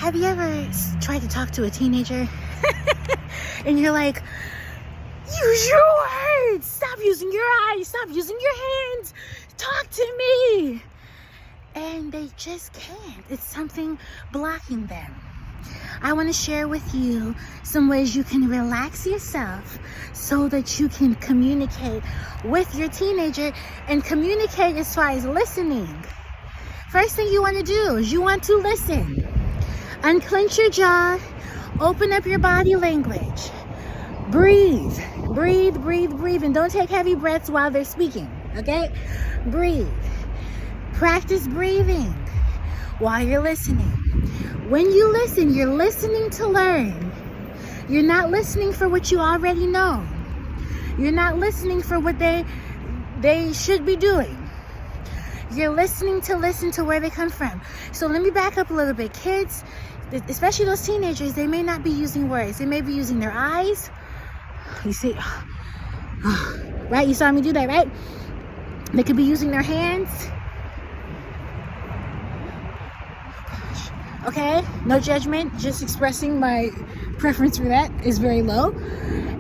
Have you ever tried to talk to a teenager and you're like, use your words, stop using your eyes, stop using your hands, talk to me? And they just can't. It's something blocking them. I want to share with you some ways you can relax yourself so that you can communicate with your teenager and communicate as far as listening. First thing you want to do is you want to listen. Unclench your jaw, open up your body language. Breathe, breathe, breathe, breathe, and don't take heavy breaths while they're speaking, okay? Breathe. Practice breathing while you're listening. When you listen, you're listening to learn. You're not listening for what you already know. You're not listening for what they should be doing. You're listening to listen to where they come from. So let me back up a little bit. Kids, especially those teenagers, they may not be using words. They may be using their eyes. You see, right? You saw me do that, right? They could be using their hands. Okay, no judgment, just expressing my preference for that is very low.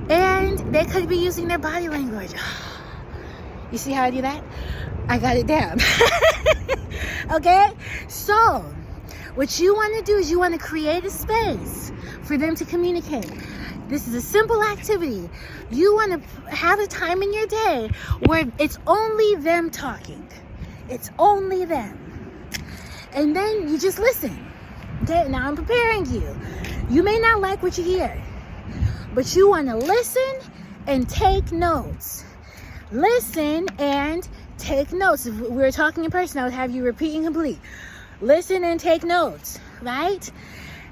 And they could be using their body language. You see how I do that? I got it down. Okay, so what you want to do is you want to create a space for them to communicate. This is a simple activity. You want to have a time in your day where it's only them talking. It's only them. And then you just listen. Okay, now I'm preparing you. You may not like what you hear, but you want to listen and take notes. Listen and take notes. If we were talking in person, I would have you repeat and complete. Listen and take notes, right?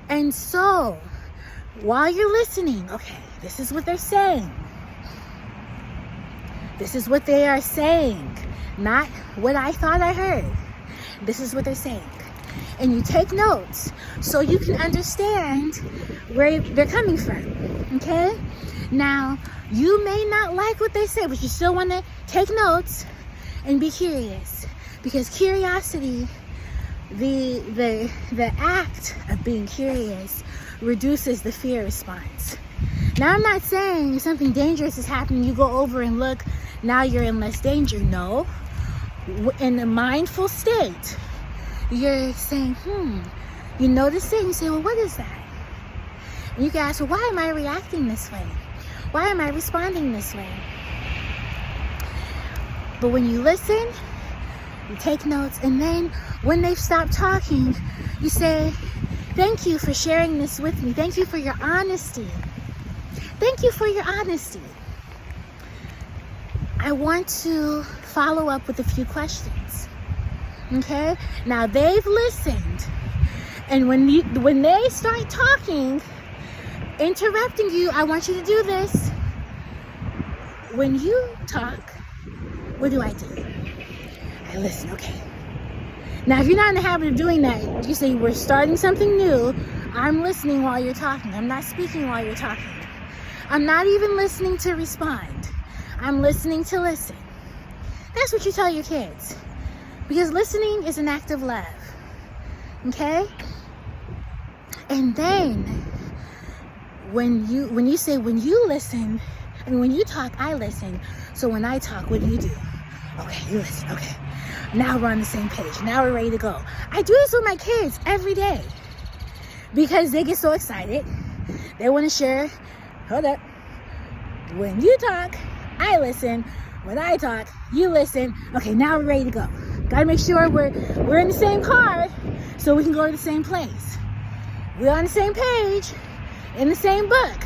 And so, while you're listening, okay, this is what they're saying. This is what they are saying, not what I thought I heard. This is what they're saying. And you take notes so you can understand where they're coming from, okay? Now, you may not like what they say, but you still want to take notes and be curious, because curiosity, the act of being curious reduces the fear response. Now, I'm not saying if something dangerous is happening, you go over and look, now you're in less danger. No. In a mindful state, you're saying, you notice it, and you say, well, what is that? And you can ask, well, why am I reacting this way? Why am I responding this way? But when you listen, you take notes, and then when they've stopped talking, you say, thank you for sharing this with me. Thank you for your honesty. Thank you for your honesty. I want to follow up with a few questions. Okay? Now they've listened. And when they start talking, interrupting you, I want you to do this. When you talk, what do? I listen, okay. Now, if you're not in the habit of doing that, you say, we're starting something new. I'm listening while you're talking. I'm not speaking while you're talking. I'm not even listening to respond. I'm listening to listen. That's what you tell your kids. Because listening is an act of love. Okay? And then, when you say, when you listen, and when you talk, I listen. So when I talk, what do you do? Okay, you listen. Okay. Now we're on the same page. Now we're ready to go. I do this with my kids every day because they get so excited. They want to share. Hold up. When you talk, I listen. When I talk, you listen. Okay, now we're ready to go. Gotta make sure we're in the same car so we can go to the same place. We're on the same page, in the same book.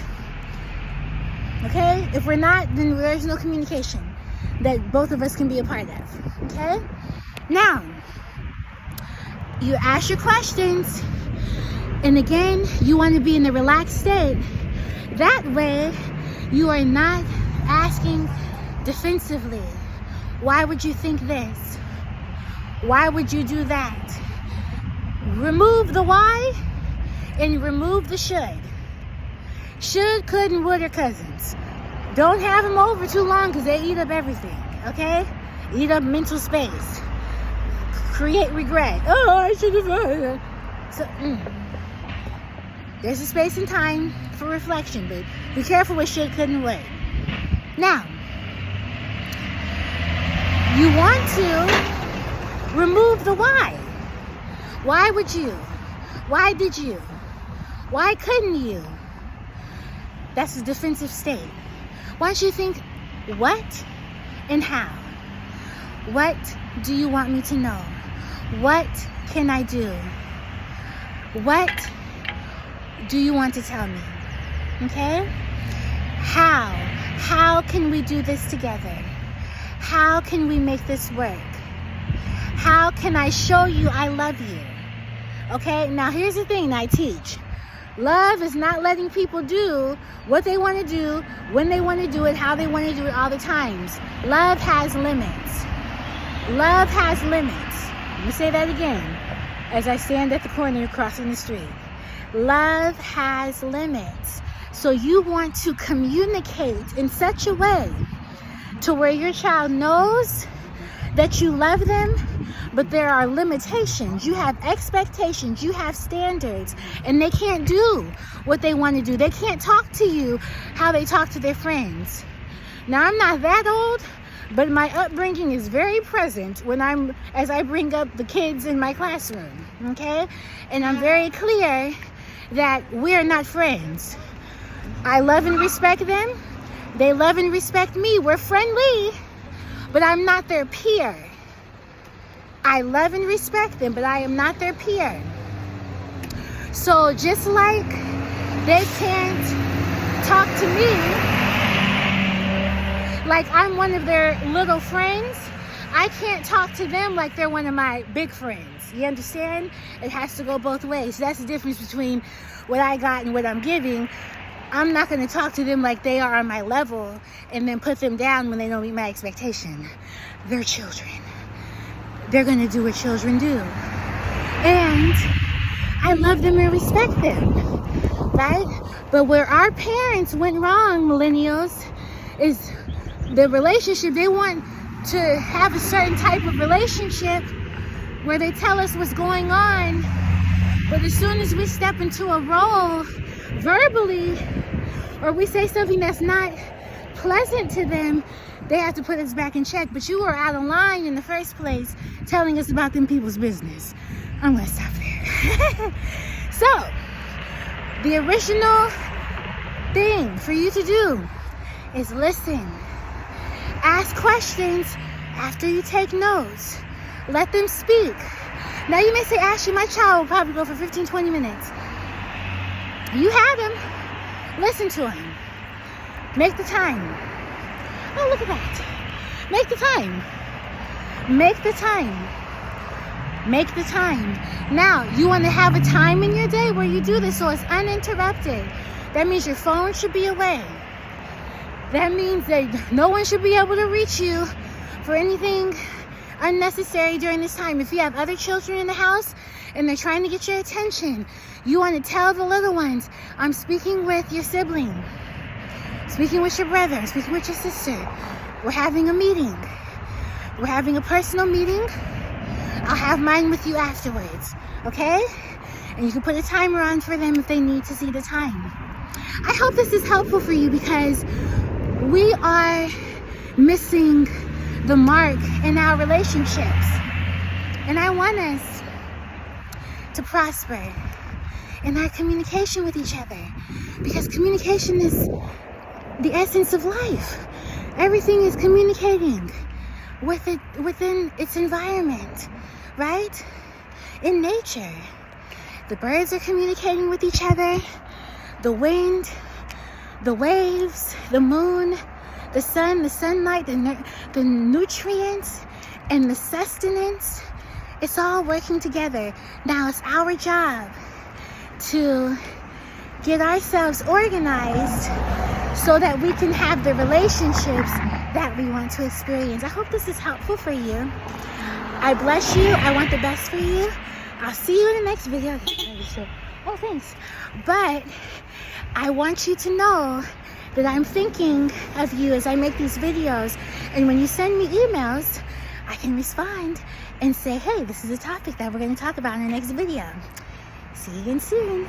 Okay? If we're not, then there's no communication that both of us can be a part of. Okay? Now, you ask your questions, and again, you want to be in a relaxed state. That way, you are not asking defensively. Why would you think this? Why would you do that? Remove the why and remove the should. Should, could, and would are cousins. Don't have them over too long because they eat up everything, okay? Eat up mental space. Create regret. Oh, I should have. So, There's a space and time for reflection, but be careful with should, could, and would. Now, you want to remove the why. Why would you? Why did you? Why couldn't you? That's a defensive state. Why don't you think what and how? What do you want me to know? What can I do? What do you want to tell me? Okay? How can we do this together? How can we make this work? How can I show you I love you? Okay, now here's the thing I teach. Love is not letting people do what they want to do, when they want to do it, how they want to do it all the times. Love has limits. Love has limits. Let me say that again as I stand at the corner crossing the street. Love has limits. So you want to communicate in such a way to where your child knows that you love them, but there are limitations. You have expectations, you have standards, and they can't do what they want to do. They can't talk to you how they talk to their friends. Now, I'm not that old, but my upbringing is very present as I bring up the kids in my classroom, okay? And I'm very clear that we're not friends. I love and respect them. They love and respect me. We're friendly, but I'm not their peer. I love and respect them, but I am not their peer. So just like they can't talk to me like I'm one of their little friends, I can't talk to them like they're one of my big friends. You understand? It has to go both ways. That's the difference between what I got and what I'm giving. I'm not going to talk to them like they are on my level and then put them down when they don't meet my expectation. They're children. They're going to do what children do. And I love them and respect them, right? But where our parents went wrong, millennials, is the relationship. They want to have a certain type of relationship where they tell us what's going on, but as soon as we step into a role verbally, or we say something that's not pleasant to them, they have to put us back in check. But you were out of line in the first place telling us about them people's business. I'm gonna stop there. So, the original thing for you to do is listen. Ask questions after you take notes. Let them speak. Now you may say, Ashley, my child will probably go for 15-20 minutes. You have him. Listen to him. Make the time. Oh, look at that. Make the time. Make the time. Make the time. Now, you want to have a time in your day where you do this so it's uninterrupted. That means your phone should be away. That means that no one should be able to reach you for anything unnecessary during this time. If you have other children in the house and they're trying to get your attention, you want to tell the little ones, I'm speaking with your sibling, speaking with your brother, speaking with your sister. We're having a meeting. We're having a personal meeting. I'll have mine with you afterwards, okay? And you can put a timer on for them if they need to see the time. I hope this is helpful for you because we are missing the mark in our relationships. And I want us to prosper in our communication with each other, because communication is the essence of life. Everything is communicating within its environment, right? In nature, the birds are communicating with each other, the wind, the waves, the moon, the sun, the sunlight, the nutrients, and the sustenance. It's all working together. Now it's our job to get ourselves organized so that we can have the relationships that we want to experience. I hope this is helpful for you. I bless you. I want the best for you. I'll see you in the next video. Oh, thanks. But I want you to know that I'm thinking of you as I make these videos. And when you send me emails, I can respond and say, hey, this is a topic that we're going to talk about in the next video. See you again soon.